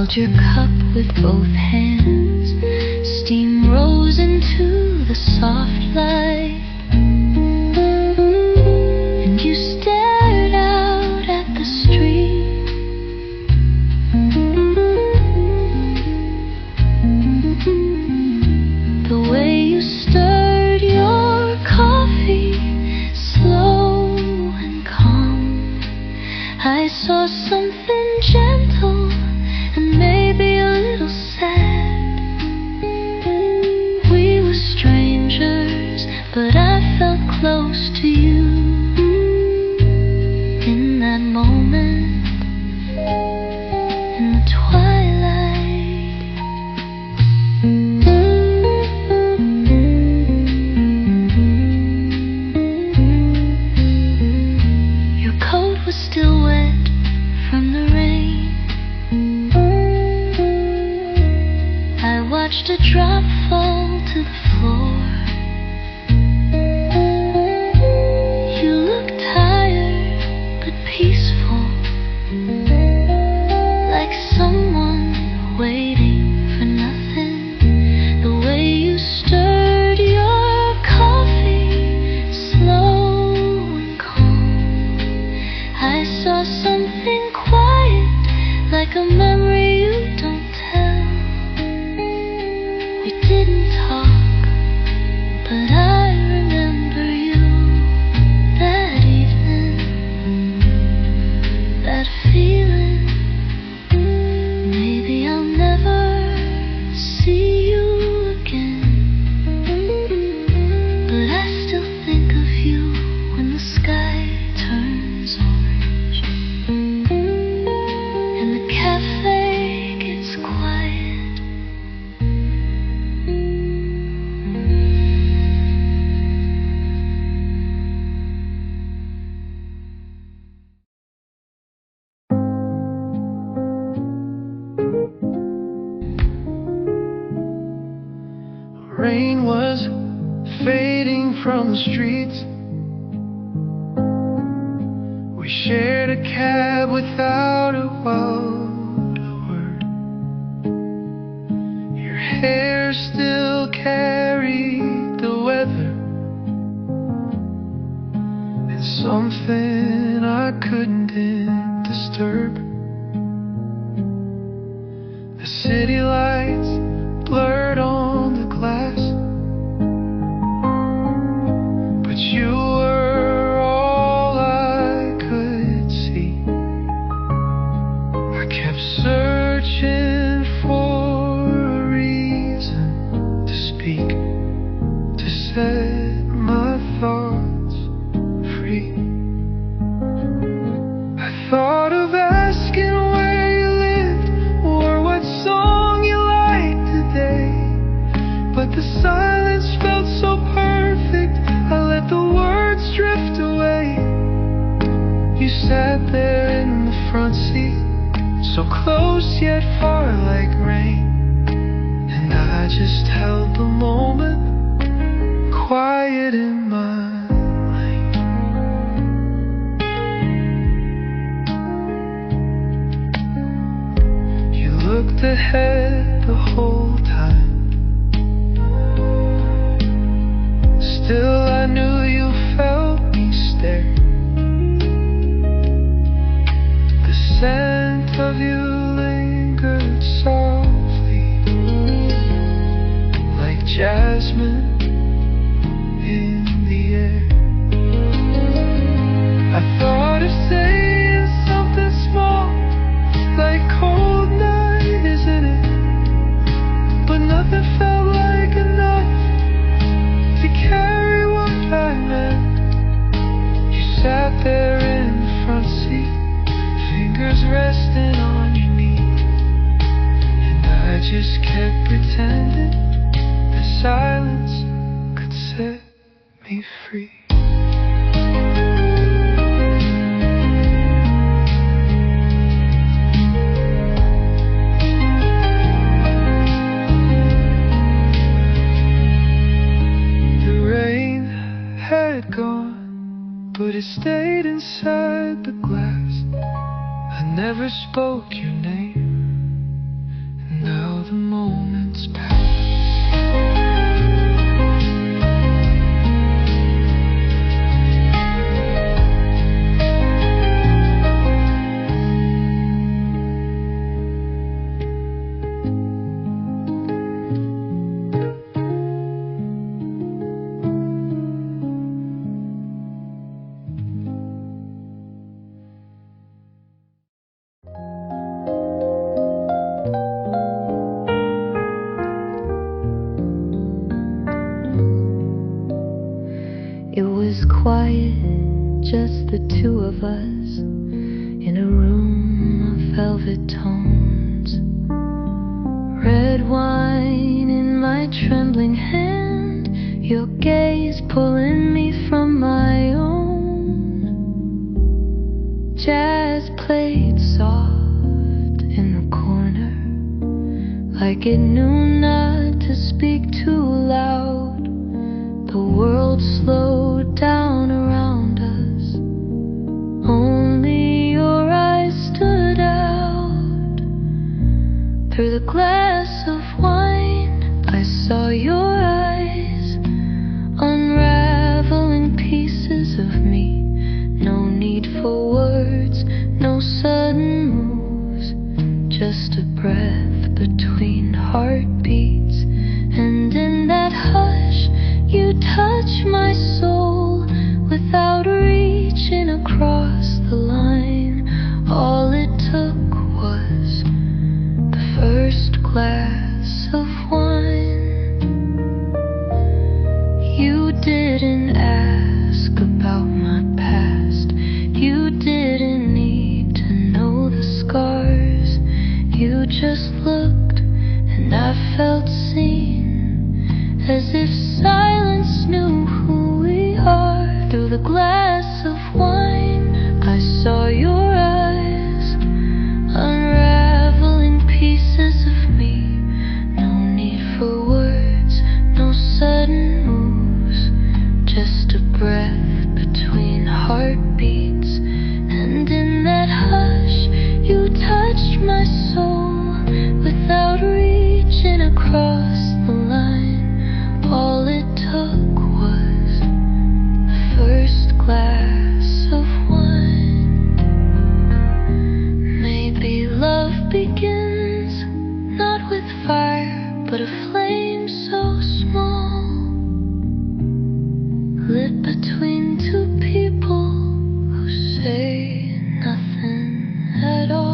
Filled your cup with both hands. Steam rose into the soft light, and you stared out at the street. The way you stirred your coffee, slow and calm, I saw something gentle and maybe a little sad. We were strangers, but I felt close to you in that moment, in the twilight. Your coat was still wet from the rain. I watched a drop fall to the floor. You looked tired but peaceful, like someone waiting for nothing. The way you stirred your coffee, slow and calm, I saw something quiet, like a memory you don't tell. We didn't talk, but I remember you that evening, that feeling. Maybe I'll never see you again, but I still think of you when the sky turns orange and the cafe gets quiet. Rain was fading from the streets. We shared a cab without a word. Your hair still carried the weather, and something I couldn't disturb. The city lights blurred on the glass, but you were all I could see. I kept searching for a reason to speak, to set my thoughts free. I thought of asking where you lived or what song you liked today, but the silence felt so perfect, I let the words drift away. You sat there in the front seat, so close yet far like rain, and I just held the moment, quiet in my lane. You looked ahead the whole time. Still I knew you felt me stare. The scent of you lingered softly, like jasmine in the air. I thought of saying something small, like cold night, isn't it? But nothing felt like enough to carry what I meant. You sat there in the front seat, fingers resting on your knee, and I just kept pretending the silence could set me free. But it stayed inside the glass. I never spoke your name, quiet, just the two of us in a room of velvet tones. Red wine in my trembling hand, your gaze pulling me from my own. Jazz played soft in the corner, like it knew not to speak too loud. The world slowed down around us, only your eyes stood out. Through the glass of wine, I saw your eyes, unraveling pieces of me. No need for words, no sudden moves, just a breath between heartbeats. And in that hush, you touch my soul without reaching across the line. All it took was the first glass of wine. You didn't ask about my past, you didn't need to know the scars. You just looked and I felt seen, as if silence knew who we are. Through the glass of wine, I saw your eyes, unraveling pieces of me. No need for words, no sudden moves, just a breath between heartbeats. And in that hush, you touched my soul without reaching across the line. All it took was the first glass of wine. Maybe love begins not with fire, but a flame so small, lit between two people who say nothing at all.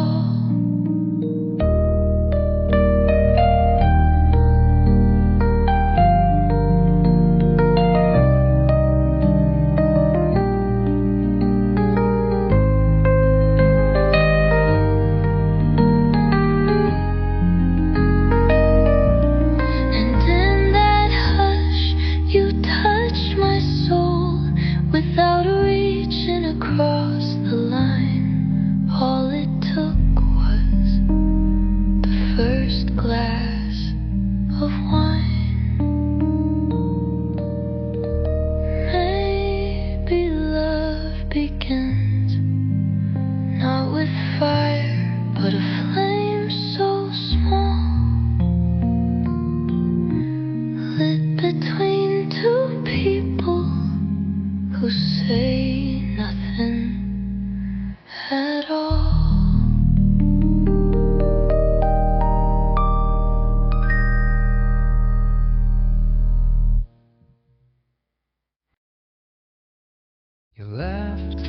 You laughed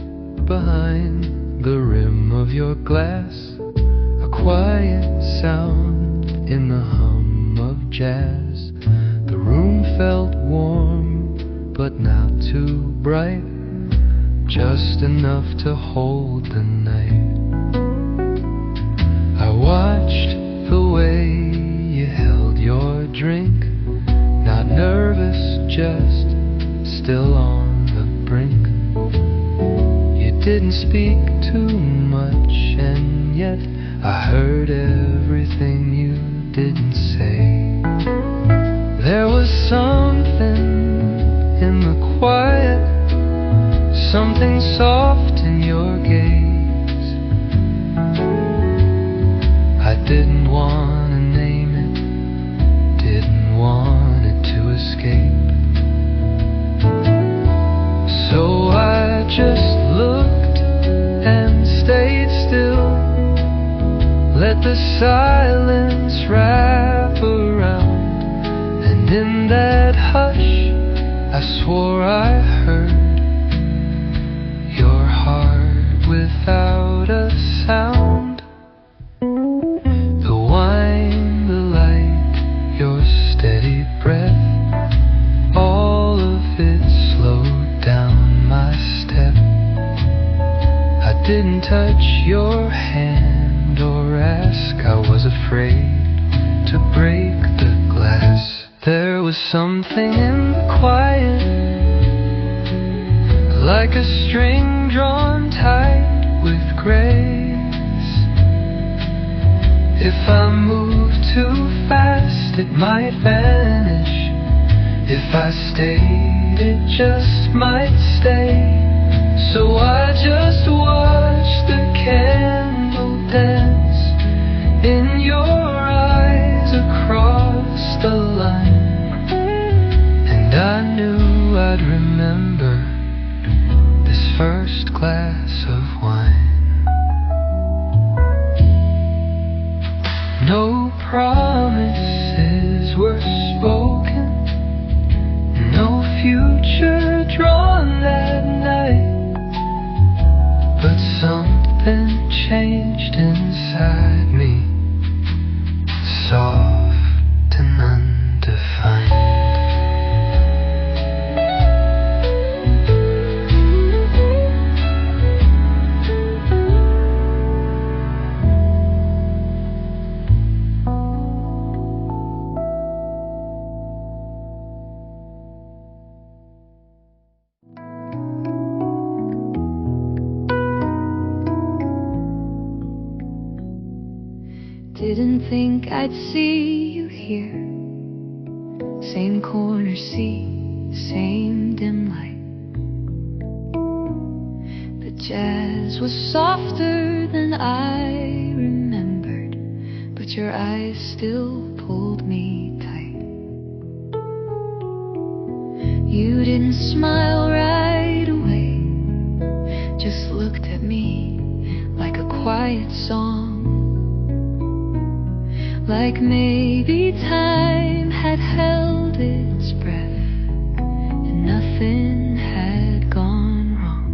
behind the rim of your glass, a quiet sound in the hum of jazz. The room felt warm, but not too bright, just enough to hold the night. I watched the way you held your drink, not nervous, just still on the brink. You didn't speak too much, and yet I heard everything you didn't say. There was something in the quiet, something soft in your gaze. I didn't want to name it, didn't want it to escape. So I just looked and stayed still, let the silence wrap around. And in that hush, I swore I heard your heart without a sound. The wine, the light, your steady breath, all of it slowed down my was something in the quiet, like a string drawn tight with grace. If I move too fast, it might vanish. If I stayed, it just might stay. So I just watched the candle dance in your eyes across the line, and I knew I'd remember this first glass of wine. No promises were spoken, no future drawn that night, but something changed inside me, soft and undefined. Didn't think I'd see you here. Same corner seat, same dim light. The jazz was softer than I remembered, but your eyes still pulled me tight. You didn't smile right away, just looked at me like a quiet song. Like maybe time had held its breath and nothing had gone wrong.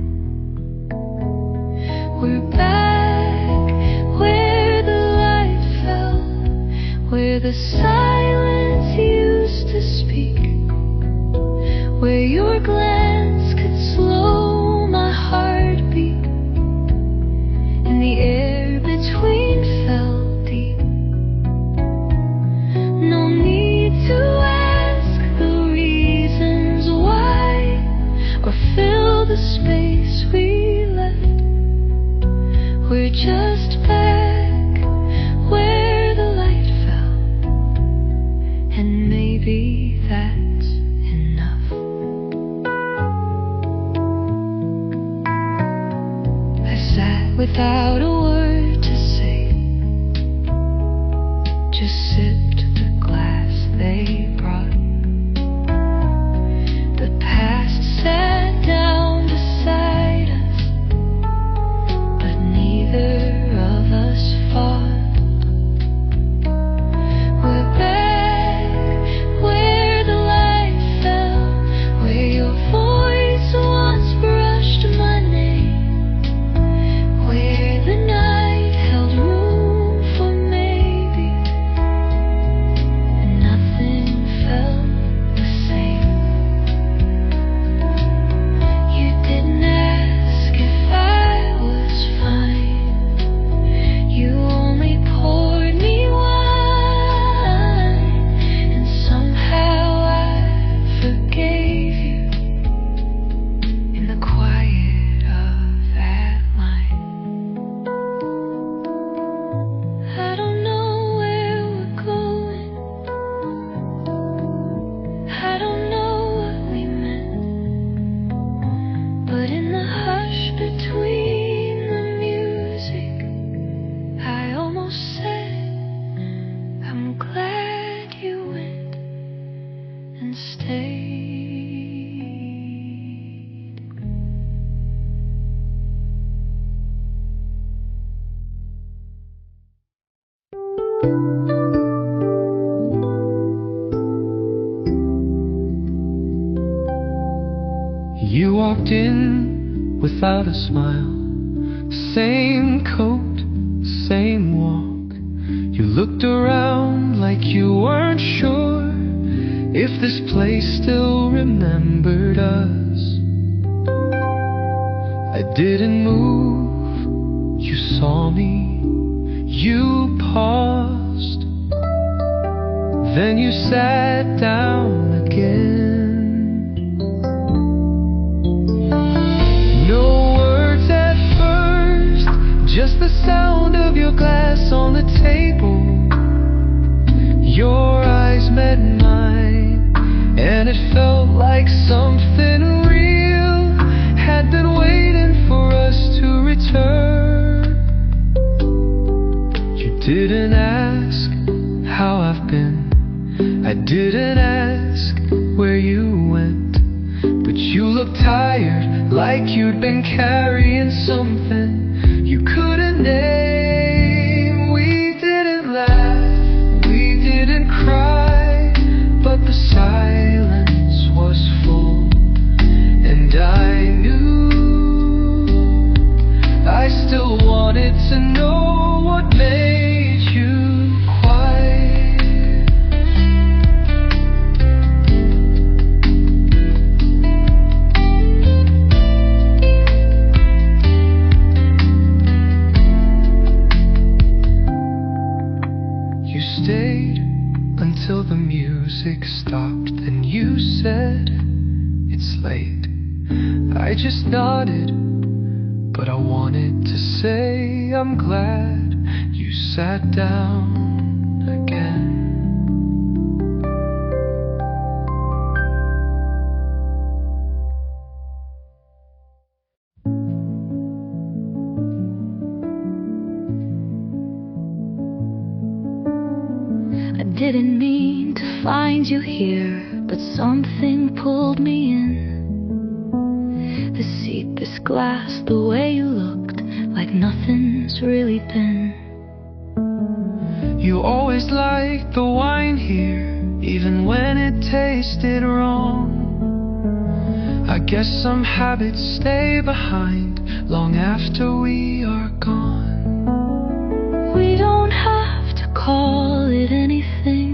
We're back where the light fell, where the silence used to speak, where your glance could slow my heartbeat, and the air between fell deep. No need to ask the reasons why, or fill the space we left. We're just back where the light fell, and maybe that's enough. I sat without a word to say, just sipped the glass they brought. The past sat down beside us, but neither of us fought. We're back where the light fell, where your voice once brushed my name, where the night held room for maybe, and nothing felt the same. You didn't ask if I was fine, you only poured me wine, and somehow I forgave you in the quiet of that line. I don't know where we're going, I don't know what we meant, but in the hush between the music, I almost said, I'm glad you went and stayed. You walked in without a smile, same coat, same walk. You looked around like you weren't sure if this place still remembered us. I didn't move, you saw me, you paused. Then you sat down again. No words at first, just the sound of your glass on the table. Your eyes met mine, and it felt like something real had been waiting for us to return. You didn't ask how I've been, I didn't ask where you went, but you looked tired, like you'd been carrying something you couldn't name. We didn't laugh, we didn't cry, but the silence was full, and I knew I still wanted to know what made you quiet. You stayed until the music stopped, then you said, "It's late." I just nodded, but I wanted to say I'm glad you sat down again. I didn't mean to find you here, but something pulled me in. The seat, this glass, the way you looked like nothing's really been. You always liked the wine here, even when it tasted wrong. I guess some habits stay behind long after we are gone. We don't have to call it anything.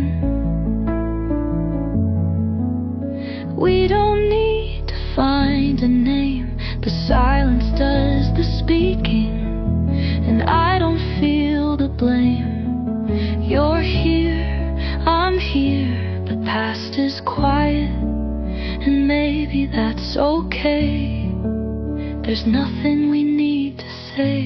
We don't need to find a name. The silence does the speaking, and I don't feel the blame. You're here, I'm here, the past is quiet, and maybe that's okay. There's nothing we need to say.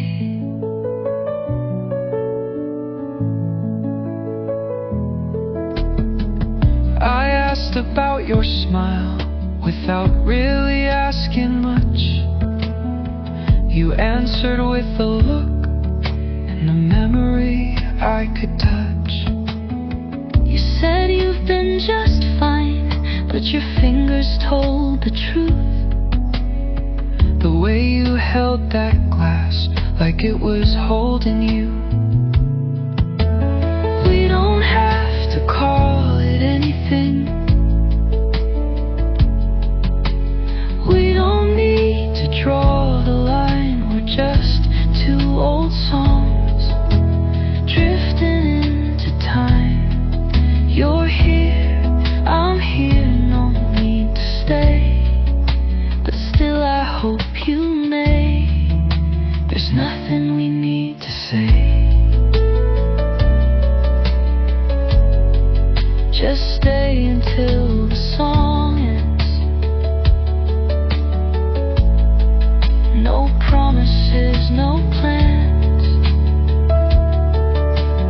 I asked about your smile without really asking much. You answered with a look and a memory I could touch. You said you've been just fine, but your fingers told the truth. The way you held that glass like it was holding you. We don't have to call it anything. We don't need to draw the line. We're just two old songs drifting into time. You're here, I'm here, no need to stay, but still I hope you may. There's nothing we need to say. Just stay until the song ends. No promises, no plans.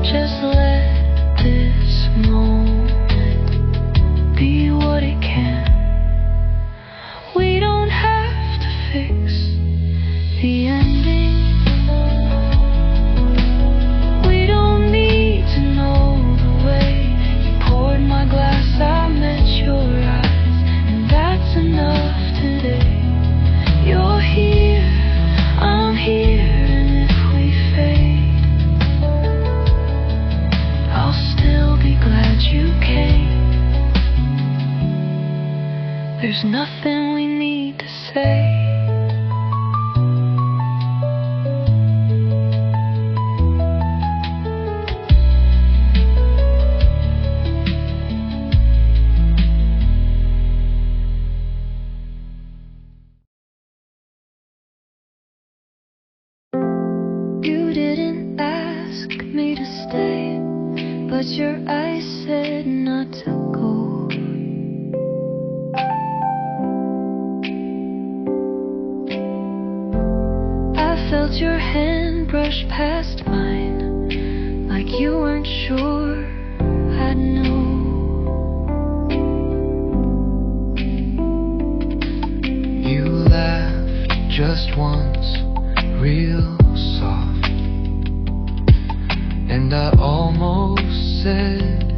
Just let this moment be what it can. We don't have to fix the ending. We don't need to know the way you poured my glass. I met your eyes, and that's enough today. You're here, I'm here, and if we fade, I'll still be glad you came. There's nothing we need to say. You didn't ask me to stay, but your eyes said no. brushed past mine, like you weren't sure I'd know. You laughed just once, real soft, and I almost said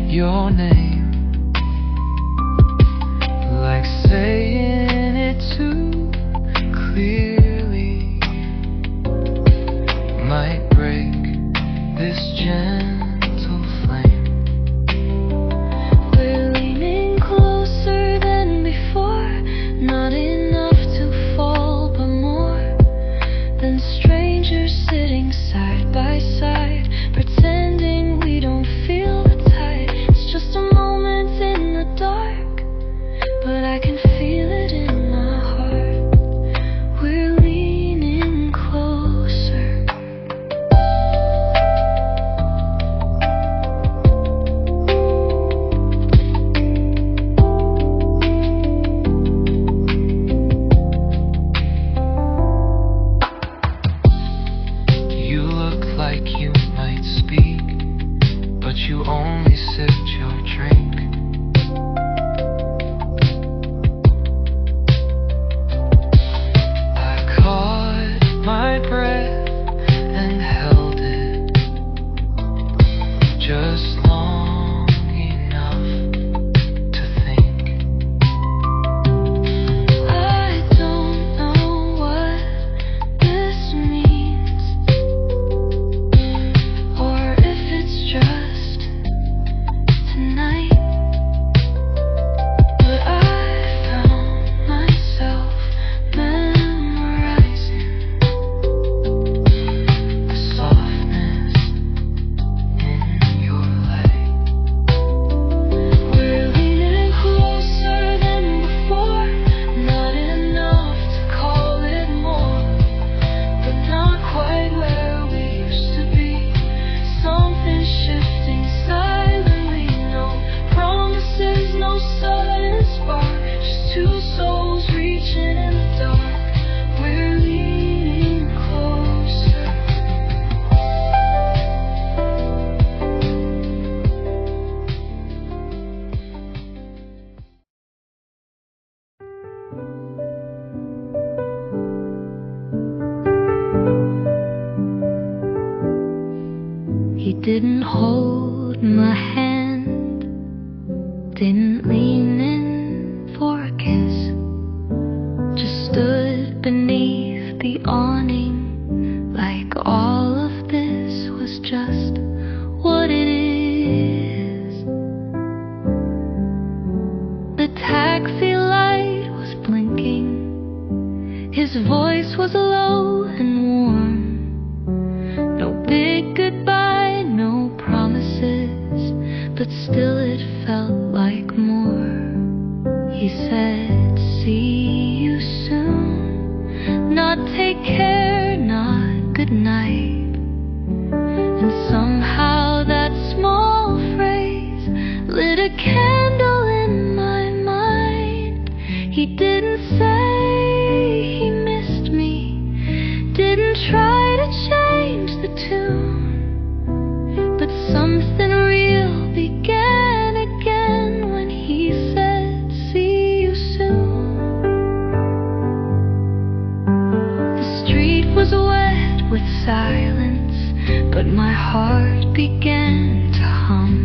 your name, like saying it too clearly might break this gentle flame. We're leaning closer than before, not enough to fall, but more than strangers sitting side by side, pretending we don't feel the tide. It's just a moment in the dark, but I can feel it in my heart. We're leaning closer. You look like you might speak, but you only sipped your drink. I caught my breath and held it just long enough to think. I don't know what this means, or if it's just tonight, but I found myself memorizing the softness in your light. We're leaning closer than before, not enough to call it more, but not quite where we used to be. Something shifting silently, no promises, no sudden spark, just two souls reaching in the dark. We're leaning closer. He didn't hold my hand, didn't lean in for a kiss, just stood beneath the awning, like all of this was just what it is. The taxi light was blinking, his voice was low and warm. No big goodbye, no promises, but still it felt like more. He said, see you soon, not take care, not good night. And somehow that small phrase lit a candle in my mind. He didn't say he missed me, didn't try to change the tune, but something real began again when he said, see you soon. The street was wet with silence, but my heart began to hum.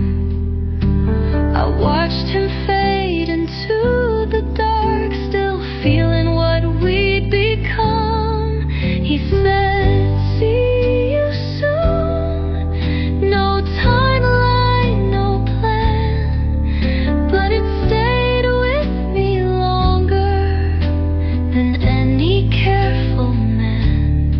I watched him fade into the dark, still feeling what we'd become. He said, see you soon. No timeline, no plan, but it stayed with me longer than any careful man.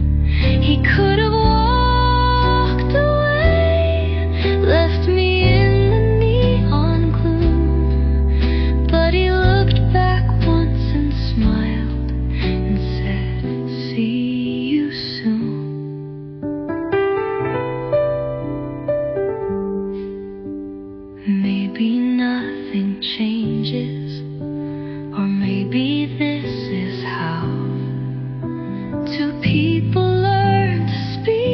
He could have walked away, left me in the neon gloom, but he looked back once and smiled and said, see you soon. Maybe nothing changes, or maybe this is how two people learn to speak.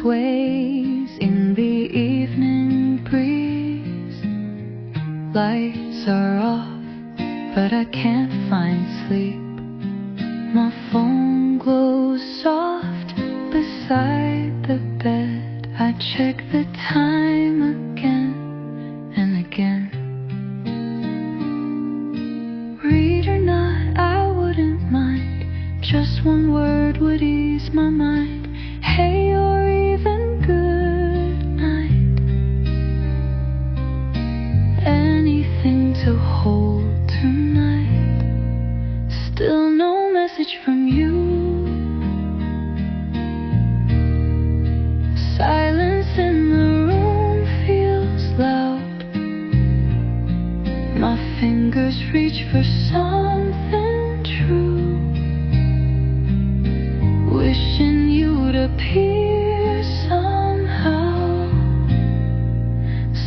sways in the evening breeze. Lights are off, but I can't find sleep. My phone glows soft beside the bed. I check the time again and again. Read or not, I wouldn't mind. Just one word would ease my mind. Hey, or even good night. Anything to hold tonight. Still no message from you. Silence in the room feels loud. My fingers reach for something true, wishing you'd appear somehow.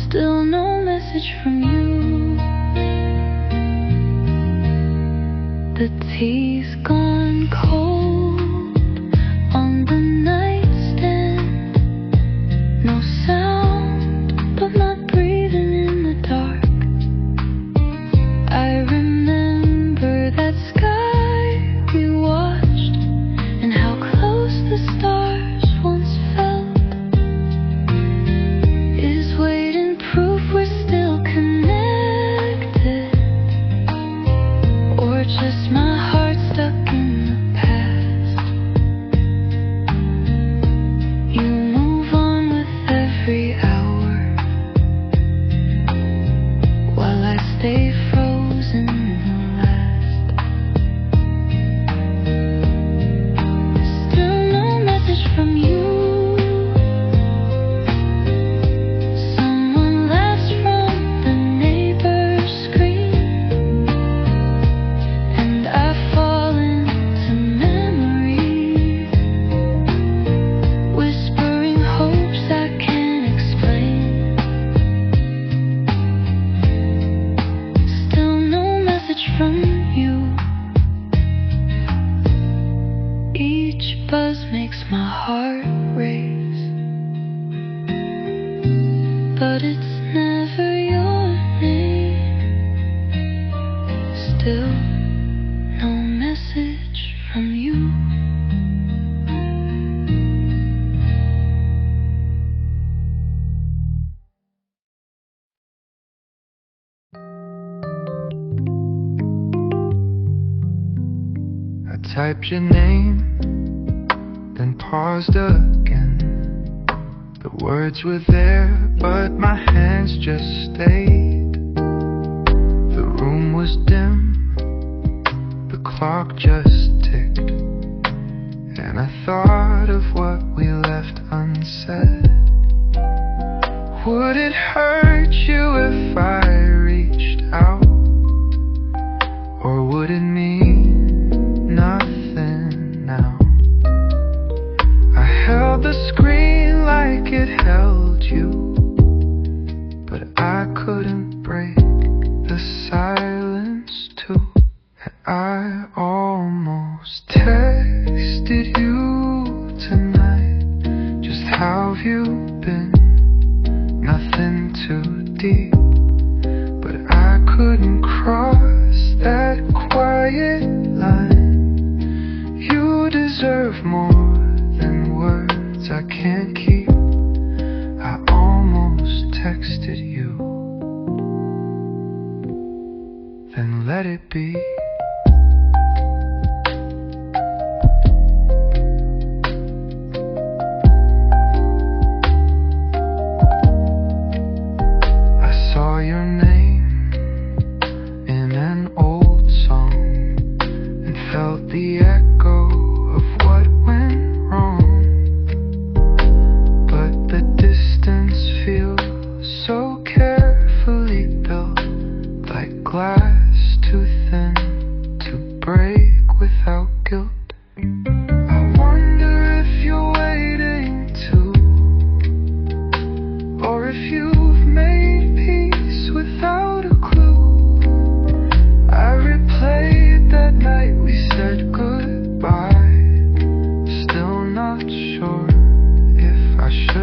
Still no message from you. The tea's gone cold on the nightstand. No sound but my breathing in the dark. I remember that sky we watched and how close the stars once felt. Is waiting proof we're still connected, or just my heart stuck in the past? You move on with every hour, while I stay frozen in the last. Still no message from you. Someone laughs from the neighbor's screen, and I fall into memories, whispering hopes I can't explain. Still no message from you. Each buzz makes my heart race, but it's never your name. Still no message from you. I typed your name, then paused again. The words were there, but my hands just stayed. The room was dim, the clock just ticked, and I thought of what we left unsaid. Would it hurt you if I reached out, or would it mean nothing now? I held the screen like it held you, but I couldn't break the silence too. And I almost texted you tonight. Just how have you been? Nothing too deep, but I couldn't cross that quiet line. You deserve more than words I can't keep. I almost texted you, then let it be. I saw your name in an old song and felt the echo of what went wrong.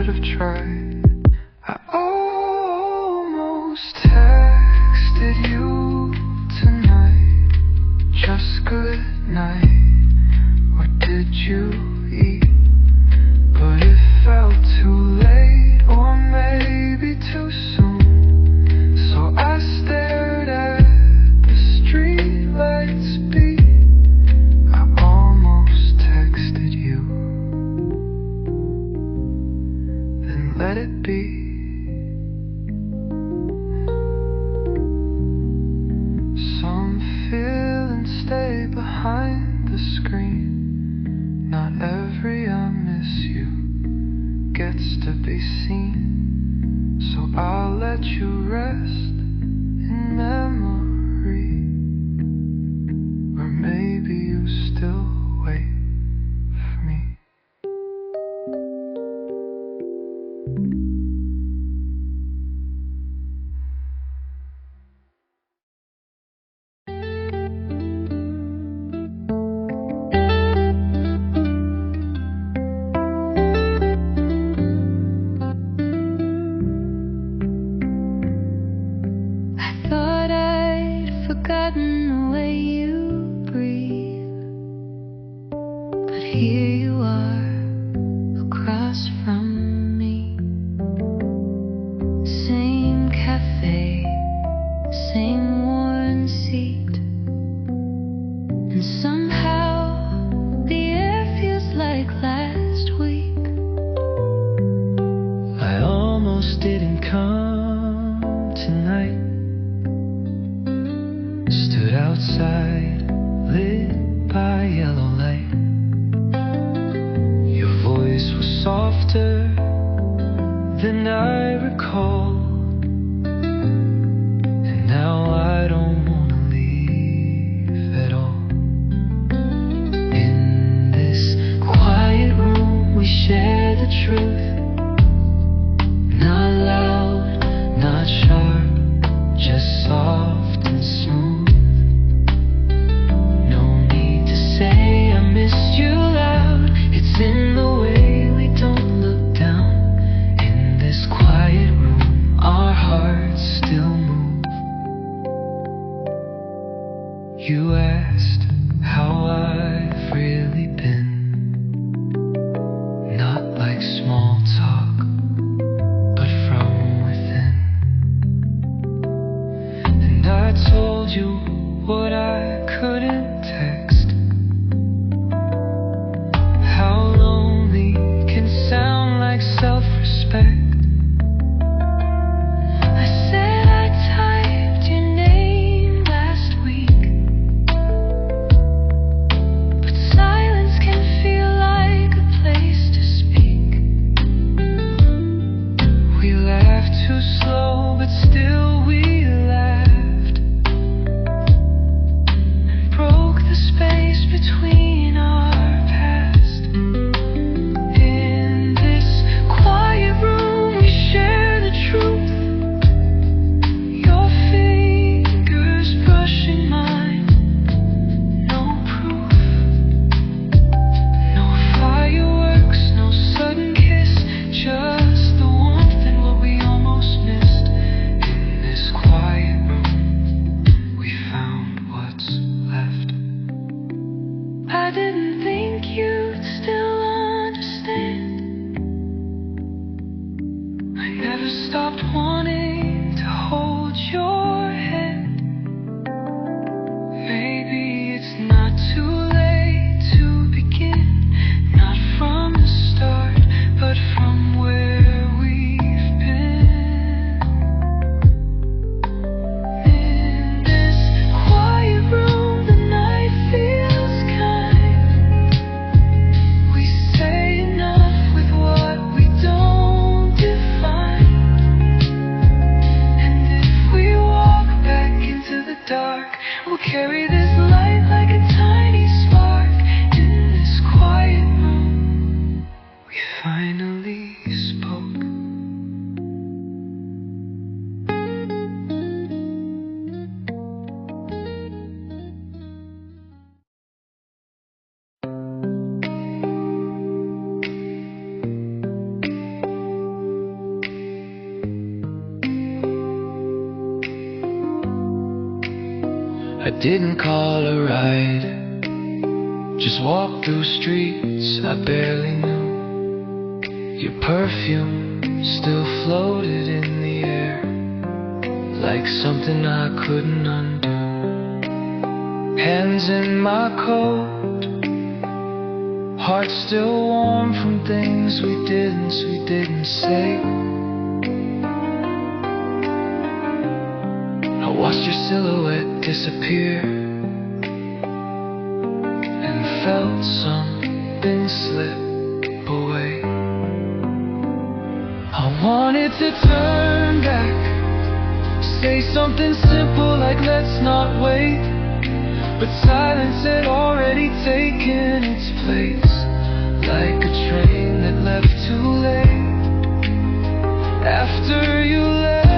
should have tried. I almost texted you tonight, just good night. What did you eat? But it felt too late, or maybe too soon. So I stared at the street lights beat. I almost texted you, then let it be. Some feelings stay behind the screen. Not every I miss you gets to be seen. So I'll let you rest in memory, or maybe you still wait for me. I thought I'd forgotten the way you breathe, but here you are, across from me. Same cafe, same worn seat, and somehow the air feels like last week. I almost didn't come tonight. Stood outside, lit by yellow light. Your voice was softer than I recall, and now I don't wanna leave at all. In this quiet room we share the truth. Not loud, not sharp, just soft and smooth. No need to say I missed you loud. It's in the way we don't look down. In this quiet room, our hearts still move. You asked how I've really been. Not like small talk, but from within. And I told you what I couldn't text. How lonely can sound like self-respect. I said I typed your name last week, but silence can feel like a place to speak. We laughed too slow, but still we laughed. Broke the space between our past. In this quiet room we share the truth. Your fingers brushing mine, no proof. No fireworks, no sudden kiss, just the warmth and what we almost missed. In this quiet room we found what's left. I didn't think you'd still understand. I never stopped wanting to hold your hand. Maybe it's not too late to begin. Not from the start, but from where we've been. In this quiet room the night feels kind. We say enough with what we don't define. And if we walk back into the dark, we'll carry this light like a tiny spark. In this quiet room we finally spoke. I didn't call a ride, just walked through streets I barely knew. Your perfume still floated in the air, like something I couldn't undo. Hands in my coat, heart still warm from things we didn't say. I watched your silhouette disappear and felt something slip away. I wanted to turn back, say something simple like let's not wait, but silence had already taken its place, like a train that left too late. After you left,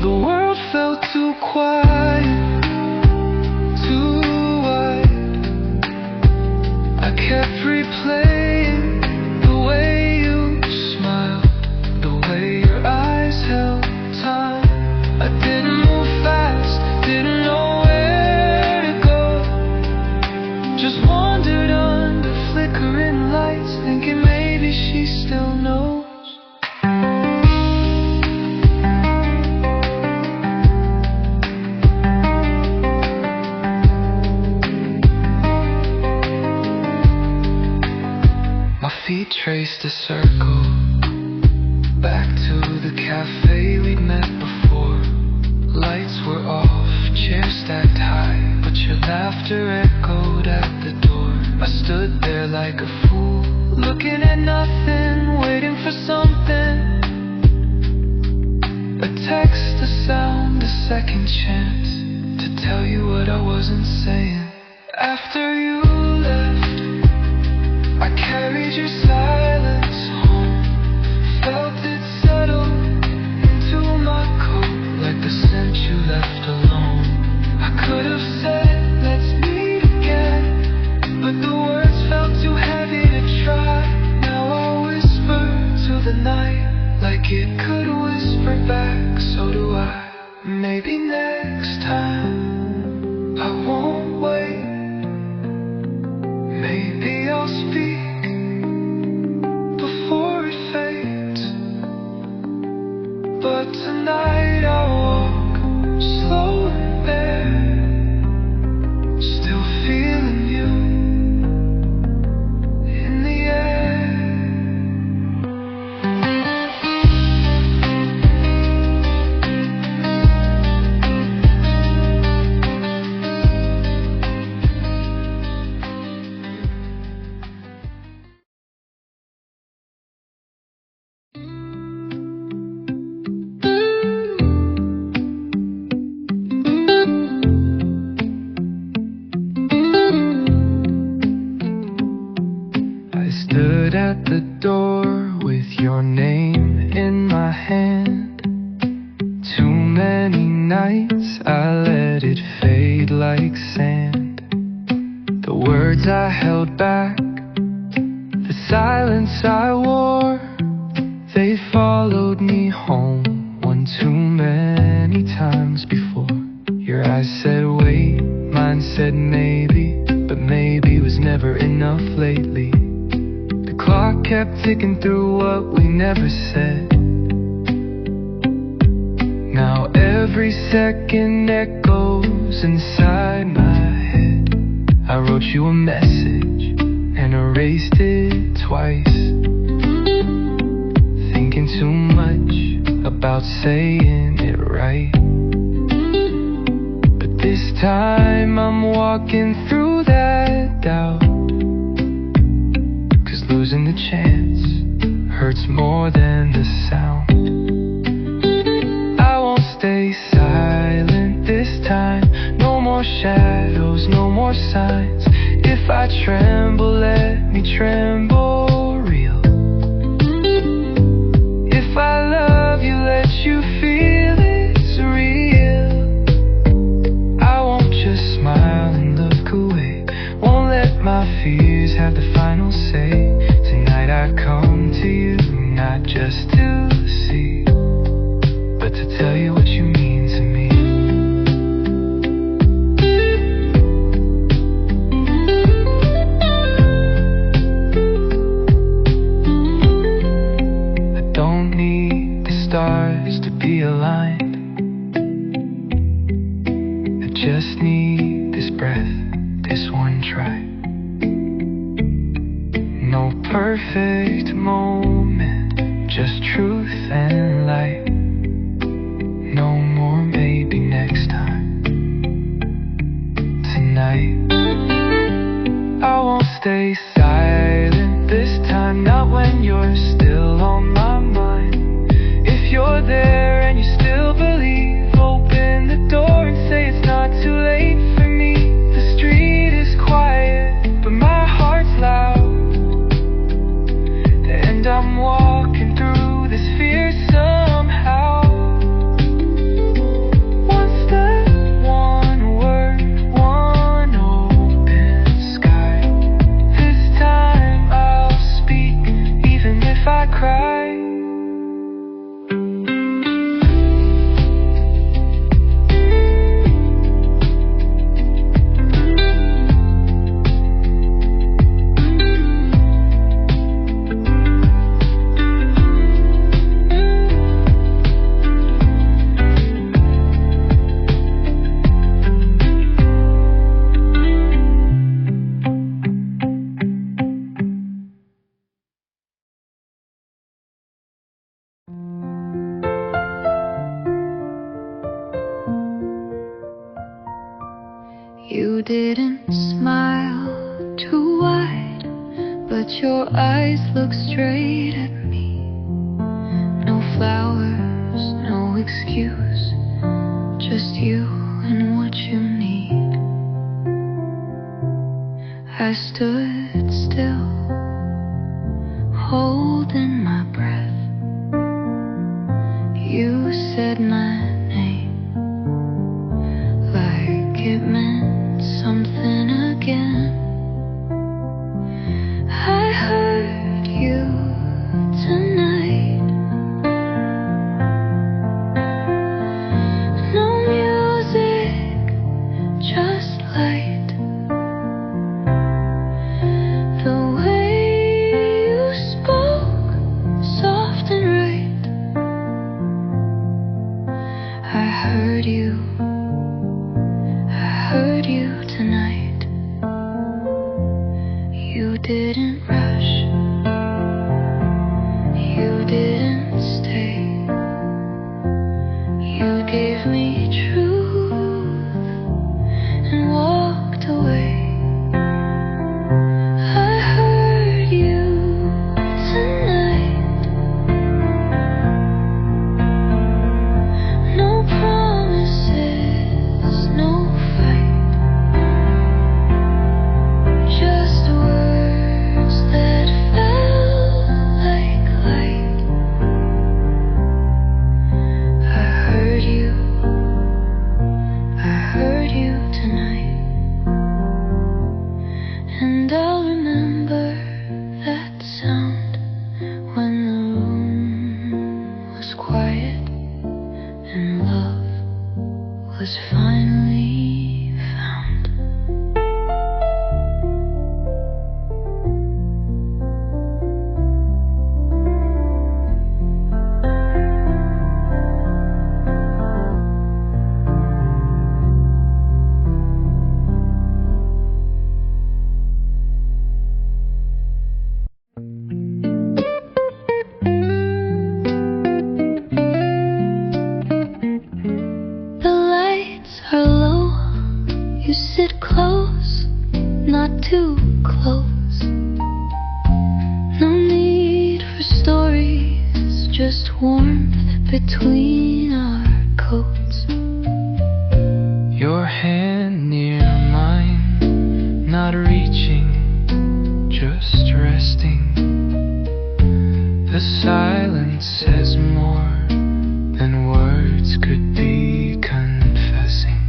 the world felt too quiet, too wide. I kept replaying the way you smiled, the way your eyes held time. I didn't move fast, didn't know where to go, just wandered under flickering lights, thinking maybe she still knows. My feet traced a circle back to the cafe we'd met before. Lights were off, chairs stacked high, but your laughter echoed at the door. I stood there like a fool, looking at nothing, waiting for something. A text, a sound, a second chance to tell you what I wasn't saying. After you left, I carried your silence home, felt it settle into my coat like the scent you left alone. I could have said let's meet again, but the words felt too heavy to try. Now I whisper to the night like it could whisper back, so do I. Maybe next time I won't wait, maybe I'll speak before it fades. But tonight I walk slow and bare, still feeling you in the air. Stood at the door with your name in my hand. Too many nights I let it fade like sand. The words I held back, the silence I wore, they followed me home one too many times before. Your eyes said wait, mine said maybe, but maybe was never enough lately. The clock kept ticking through what we never said. Now every second echoes inside my head. I wrote you a message and erased it twice, thinking too much about saying it right. But this time I'm walking through that doubt, losing the chance hurts more than the sound. I won't stay silent this time. No more shadows, no more signs. If I tremble, let me tremble real. If I love you, let you feel it's real. I won't just smile and look away, won't let my fears have the final say. Tonight I come to you, not just to see, but to tell you what you mean to me. realigned. I just need this breath, this one try. No perfect moment, just truth and light. No more maybe next time. Tonight I won't stay silent this time, not when you're still on my mind. If you're there and you still believe, open the door and say it's not too late for me. The street is quiet, but my heart's loud. And I'm walking through this fear somehow. One step, one word, one open sky. This time I'll speak, even if I cry. You didn't smile too wide, but your eyes look straight at me. No flowers, no excuse, just you and what you need. I stood still, holding my breath. You said my name like it meant something again. I heard you tonight. No music, just light. The way you spoke, soft and right. I heard you tonight. You didn't rush, you didn't stay. You gave me truth and walked away. I heard you tonight. No promises, no fight. Just words that felt like light. I heard you tonight. And I'll remember that sound when the room was quiet and love was finally found. The lights are low, you sit close, not too close. No need for stories, just warmth between our coats. Your hand near mine, not reaching, just resting. The silence says more than words could be confessing.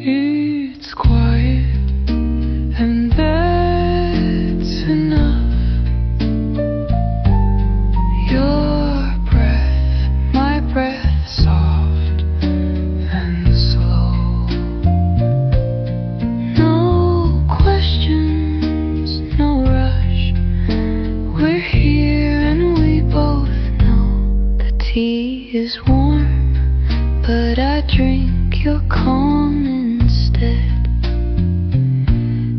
It's quiet, and that's enough. Your breath, my breath, soft and slow. No questions, no rush. We're here and we both know the tea is warm, but I drink your calm instead.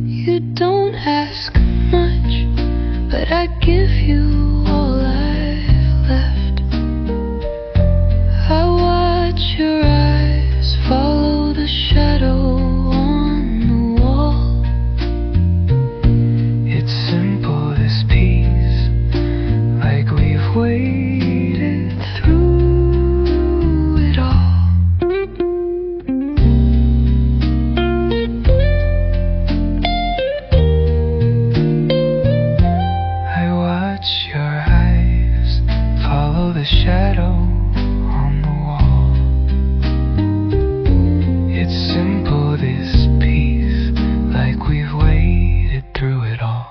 You don't ask much, but I give you all I've left. I watch your eyes follow the shadow on the wall. It's simple, this peace, like we've waited through it all. I watch your eyes follow the shadow on the wall. It's simple, this peace, like we've waited through it all.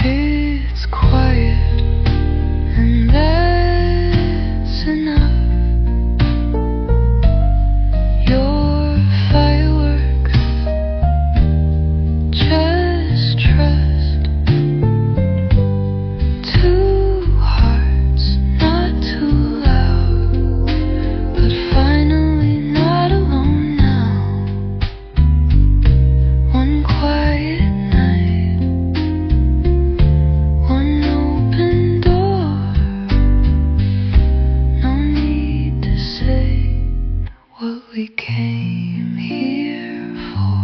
It's quiet, and that's enough. Your fireworks, just trust. Two hearts, not too loud, but finally not alone now. One quiet night, one open door. No need to say what we came here for.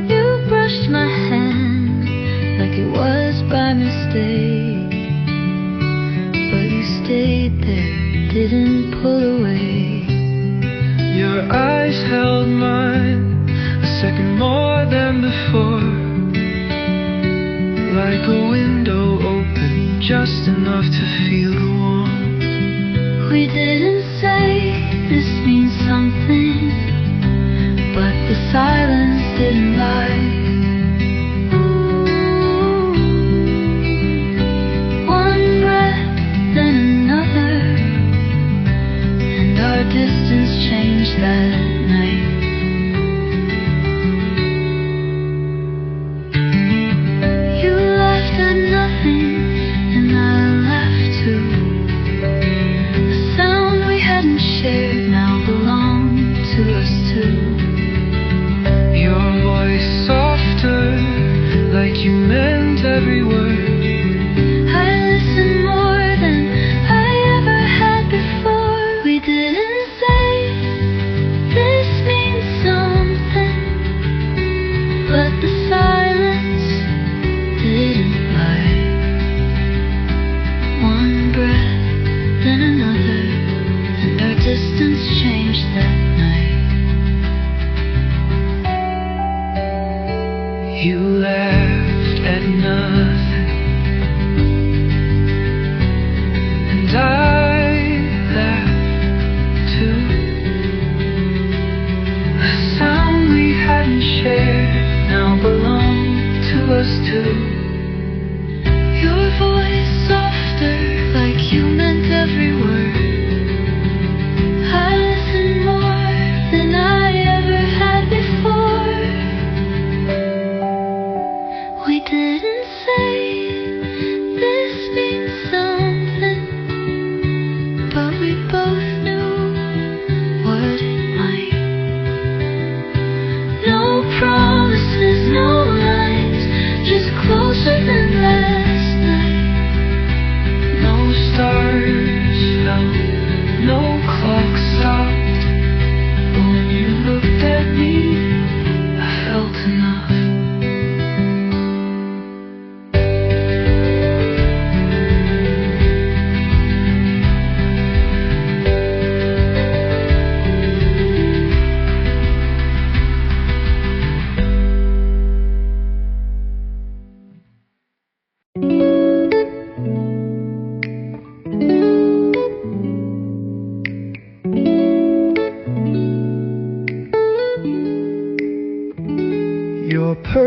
You brushed my hand like it was by mistake, but you stayed there, didn't pull away. Your eyes held mine a second more than before, like a window open just enough to feel the warmth. We didn't say this means something, but the silence didn't lie. One breath, then another, and our distance changed that night. You laughed at nothing, and I laughed too. The sound we hadn't shared now belonged to us two. Your voice softer, like you meant every word. I listened more than I ever had before. We didn't say this means something, but the silence didn't lie. One breath, then another, and our distance changed that night. You laughed at nothing, and I laughed too. The sound we hadn't shared now belonged to us two. Your voice softer, like you meant every word. I listened more than I ever had before. We didn't say this means something, but we both knew what it might. No promises, no lines, just close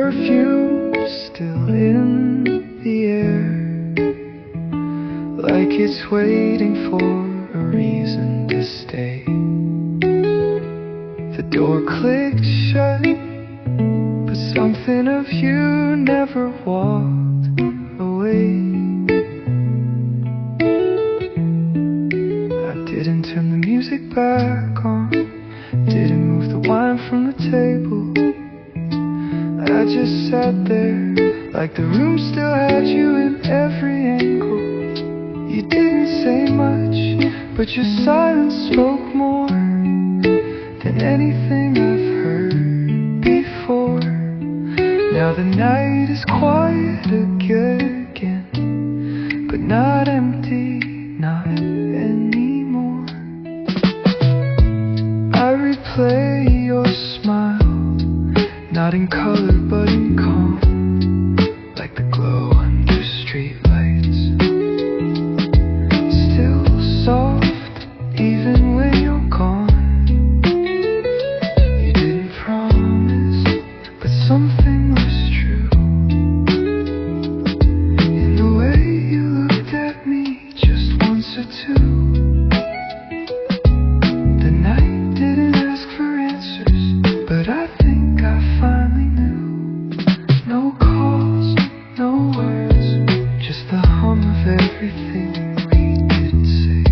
perfume still in the air, like it's waiting for a reason to stay. The door clicked shut, but something of you never walked away. I didn't turn the music back on, didn't move the wine from the table. I just sat there, like the room still had you in every angle. You didn't say much, but your silence spoke more than anything I've heard before. Now the night is quiet again, but not empty, not anymore. I replay your smile, not in color but in calm, like the glow under streetlights. Still soft even when you're gone. You didn't promise, but something was true in the way you looked at me just once or two. The night didn't ask for answers, but I think I finally knew. No calls, no words, just the hum of everything we didn't say.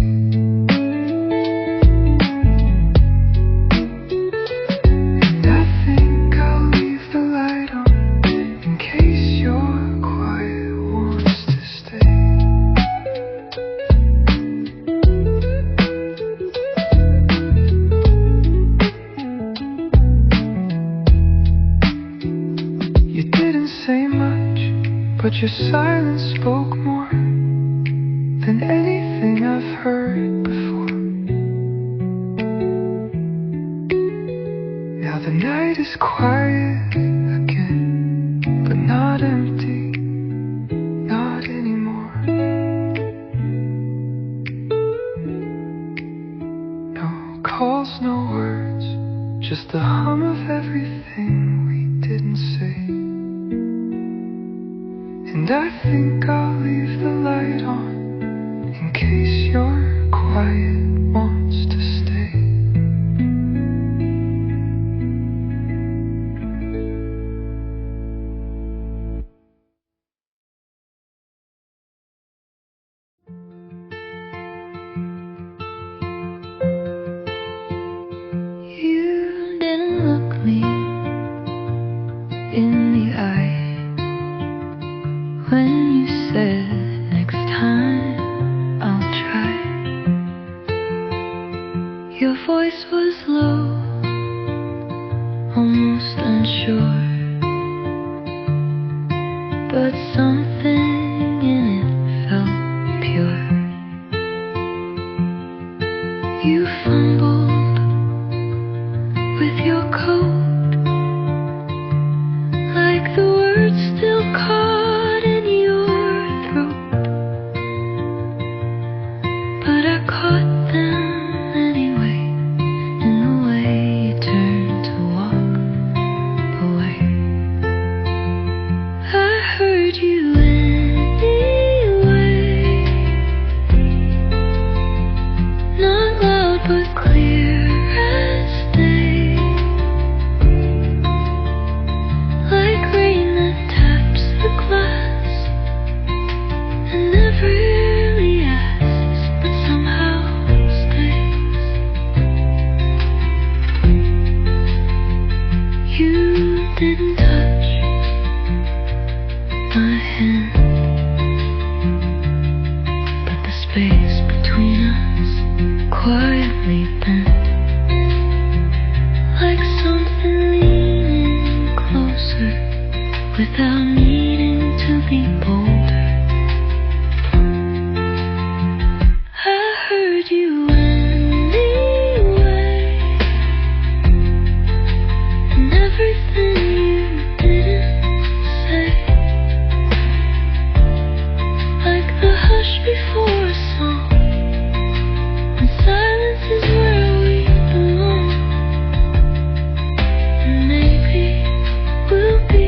And I think I'll leave the light on in case your quiet wants to stay. You didn't say much, but your silence spoke more than anything I've heard before. Now the night is quiet again, but not empty, not anymore. No calls, no words, just the hum of everything we didn't say. And I think I'll leave the light on in case your quiet wants to stay. You didn't look me in the eye when you said next time I'll try. Your voice was low, almost unsure, but something in it felt pure. You fumbled with your coat, like the words still caught in your throat, but I caught them anyway in the way you turned to walk away. I heard you anyway, not loud but clear as day, like rain that taps the glass and never really asks, but somehow stays. You didn't touch my hand, but the space between us quietly bent, like something leaning closer without needing to be bolder. I heard you anyway, and everything you didn't say, like the hush before a song, when silence is where we belong. And maybe we'll be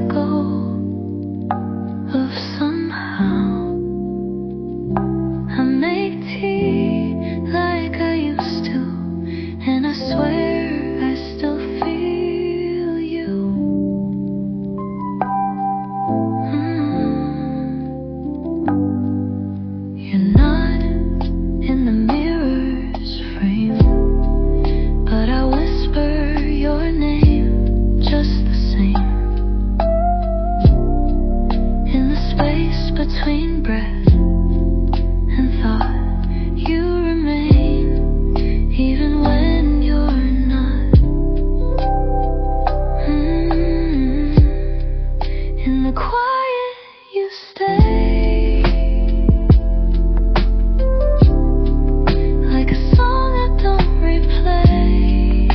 go of somehow. I make tea like I used to, and I swear I still feel you. You're not in the mirror's frame, but I whisper your name just the same. In the space between breath and thought, you remain, even when you're not. In the quiet, you stay, like a song I don't replay,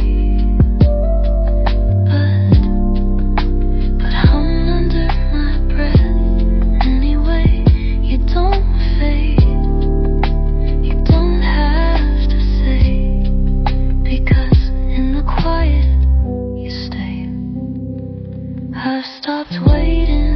but hum under my breath anyway. You don't fade, you don't have to say, because in the quiet you stay. I've stopped waiting